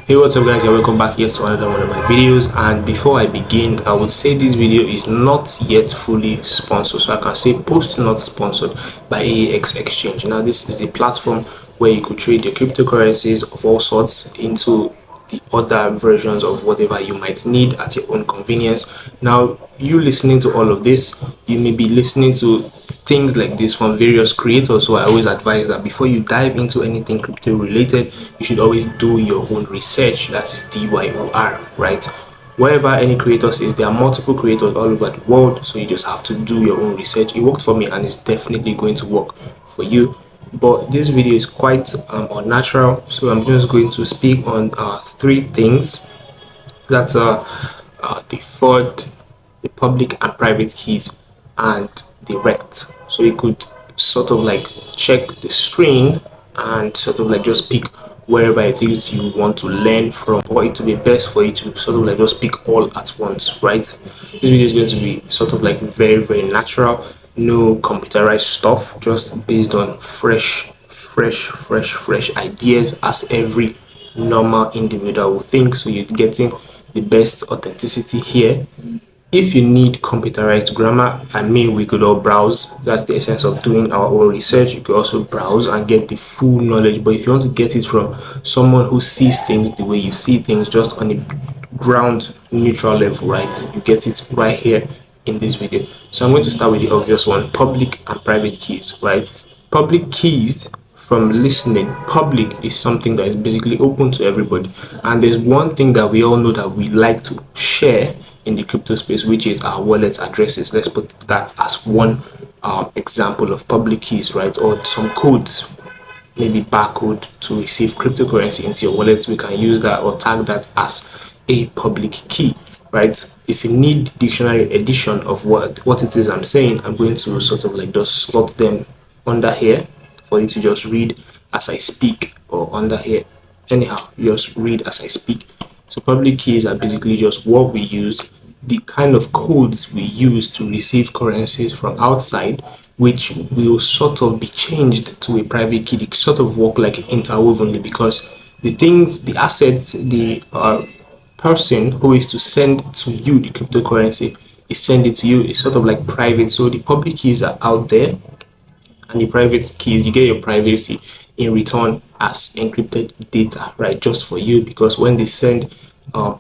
Hey, what's up guys, and welcome back yet to another one of my videos. And before I begin, I would say this video is not yet fully sponsored, so I can say post not sponsored by AX Exchange. Now this is the platform where you could trade your cryptocurrencies of all sorts into the other versions of whatever you might need at your own convenience. Now, you listening to all of this, you may be listening to things like this from various creators, so I always advise that before you dive into anything crypto related, you should always do your own research. That's DYOR, right? Wherever any creator says, there are multiple creators all over the world, so you just have to do your own research. It worked for me and it's definitely going to work for you. But this video is quite unnatural, so I'm just going to speak on three things. That's the FUD, the public and private keys, and the rekt. So you could sort of like check the screen and sort of like just pick wherever it is you want to learn from, or it will be best for you to sort of like just pick all at once, right? This video is going to be sort of like very natural, no computerized stuff, just based on fresh ideas as every normal individual will think. So you're getting the best authenticity here. If you need computerized grammar, I mean, we could all browse. That's the essence of doing our own research. You could also browse and get the full knowledge. But if you want to get it from someone who sees things the way you see things, just on a ground neutral level, right, you get it right here in this video. So I'm going to start with the obvious one: public and private keys, right? Public keys, from listening, public is something that is basically open to everybody, and there's one thing that we all know that we like to share in the crypto space, which is our wallet addresses. Let's put that as one example of public keys, right? Or some codes, maybe barcode to receive cryptocurrency into your wallet. We can use that or tag that as a public key, right? If you need dictionary edition of what it is I'm saying, I'm going to sort of like just slot them under here for you to just read as I speak, or under here. Anyhow, just read as I speak. So public keys are basically just what we use, the kind of codes we use to receive currencies from outside, which will sort of be changed to a private key. They sort of work like interwovenly, because the things, the assets, the person who is to send to you the cryptocurrency is send it to you is sort of like private. So the public keys are out there, and the private keys, you get your privacy in return as encrypted data, right? Just for you, because when they send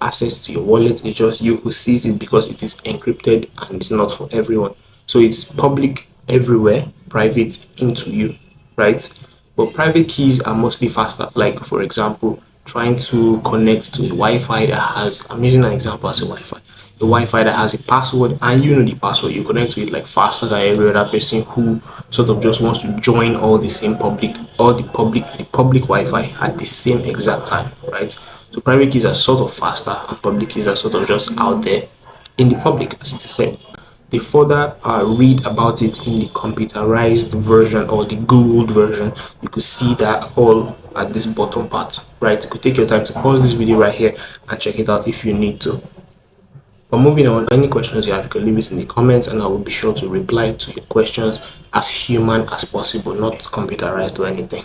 access to your wallet, it's just you who sees it, because it is encrypted and it's not for everyone. So it's public everywhere, private into you, right? But private keys are mostly faster. Like, for example, trying to connect to a Wi-Fi that has, I'm using an example as a Wi-Fi that has a password, and you know the password, you connect to it like faster than every other person who sort of just wants to join all the same public, the public Wi-Fi at the same exact time, right? So private keys are sort of faster, and public keys are sort of just out there in the public, as it is said. They further read about it in the computerized version or the Googled version. You could see that all at this bottom part, right? You could take your time to pause this video right here and check it out if you need to. But moving on, any questions you have, you can leave it in the comments, and I will be sure to reply to your questions as human as possible, not computerized or anything.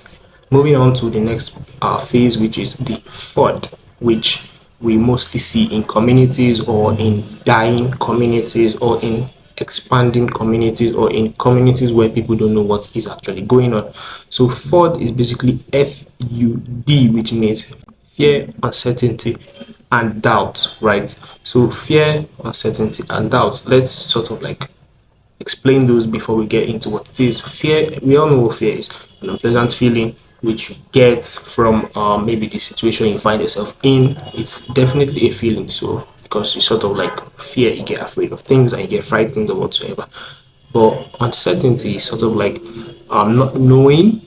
Moving on to the next phase, which is the FUD, which we mostly see in communities, or in dying communities, or in expanding communities, or in communities where people don't know what is actually going on. So FUD is basically FUD, which means fear, uncertainty, and doubt, right? So fear, uncertainty, and doubt. Let's sort of like explain those before we get into what it is. Fear, we all know what fear is: an unpleasant feeling which you get from maybe the situation you find yourself in. It's definitely a feeling. So because you sort of like fear, you get afraid of things and you get frightened or whatsoever. But uncertainty is sort of like not knowing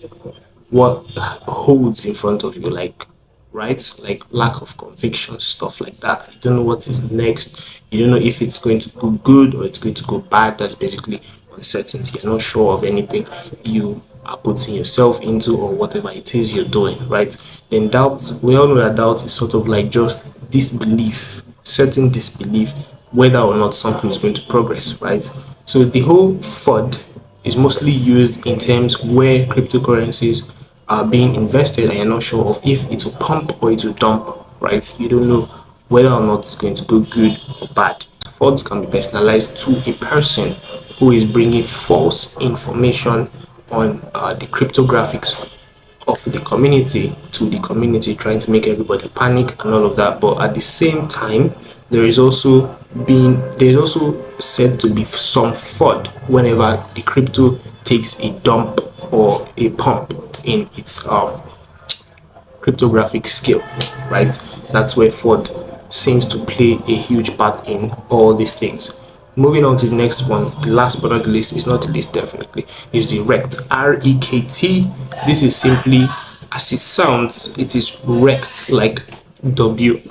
what holds in front of you, like, right? Like lack of conviction, stuff like that. You don't know what is next. You don't know if it's going to go good or it's going to go bad. That's basically uncertainty. You're not sure of anything you are putting yourself into, or whatever it is you're doing, right? Then doubt, we all know that doubt is sort of like just disbelief, certain disbelief whether or not something is going to progress, right? So the whole FUD is mostly used in terms where cryptocurrencies are being invested and you're not sure of if it will pump or it will dump, right? You don't know whether or not it's going to go good or bad. FUDs can be personalized to a person who is bringing false information on the cryptographics of the community to the community, trying to make everybody panic and all of that. But at the same time, there's also said to be some FUD whenever a crypto takes a dump or a pump in its cryptographic scale, right? That's where FUD seems to play a huge part in all these things. Moving on to the next one, the last but not the least, is not the least definitely, is the REKT. R-E-K-T. This is simply as it sounds, it is REKT, like W-R-E-C-K-E-D.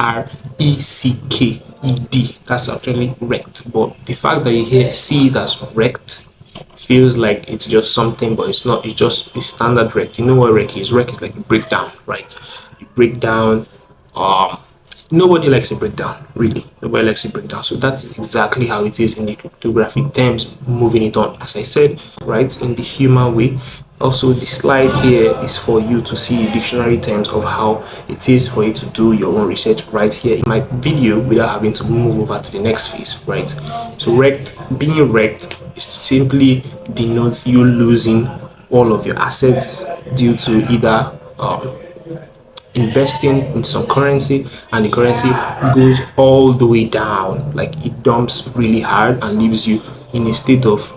That's actually REKT. But the fact that you hear see it as REKT feels like it's just something, but it's not. It's just a standard REKT. You know what REKT is? REKT is like a breakdown, right? You break down nobody likes a breakdown, really. Nobody likes a breakdown. So that's exactly how it is in the cryptographic terms. Moving it on, as I said, right, in the human way. Also, the slide here is for you to see dictionary terms of how it is for you to do your own research right here in my video without having to move over to the next phase, right? So REKT, being REKT, is simply denotes you losing all of your assets due to either investing in some currency, and the currency goes all the way down, like it dumps really hard and leaves you in a state of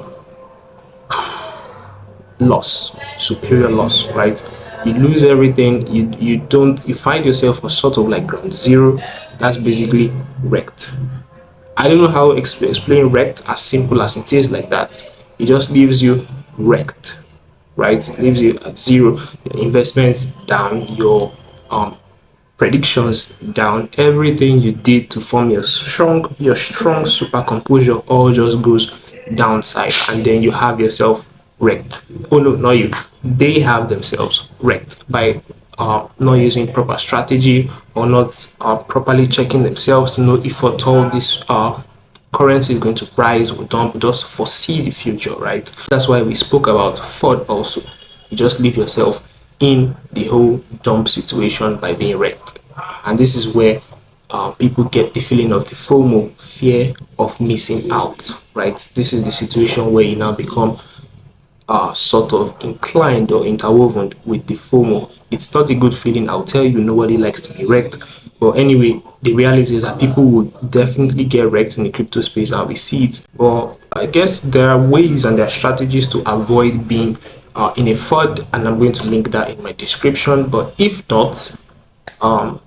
loss, superior loss, right? You lose everything, you find yourself a sort of like ground zero. That's basically REKT. I don't know how to explain REKT as simple as it is like that. It just leaves you REKT, right? It leaves you at zero, your investments down, your predictions down, everything you did to form your strong super composure all just goes downside, and then you have yourself REKT. Oh no, not you, they have themselves REKT by not using proper strategy or not properly checking themselves to know if at all this currency is going to rise or dump, just foresee the future, right? That's why we spoke about FUD also. You just leave yourself in the whole dump situation by being REKT. And this is where people get the feeling of the FOMO, fear of missing out, right? This is the situation where you now become sort of inclined or interwoven with the FOMO. It's not a good feeling, I'll tell you. Nobody likes to be REKT. But anyway, the reality is that people would definitely get REKT in the crypto space, and we see it. But I guess there are ways and there are strategies to avoid being in a FUD, and I'm going to link that in my description. But if not, you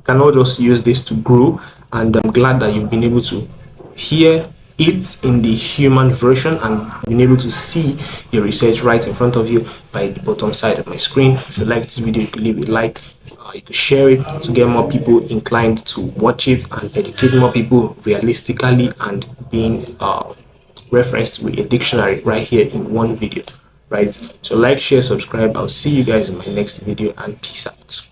can all just use this to grow, and I'm glad that you've been able to hear it in the human version and been able to see your research right in front of you by the bottom side of my screen. If you like this video, you could leave a like, you could share it to get more people inclined to watch it and educate more people realistically and being referenced with a dictionary right here in one video, right? So like, share, subscribe. I'll see you guys in my next video, and peace out.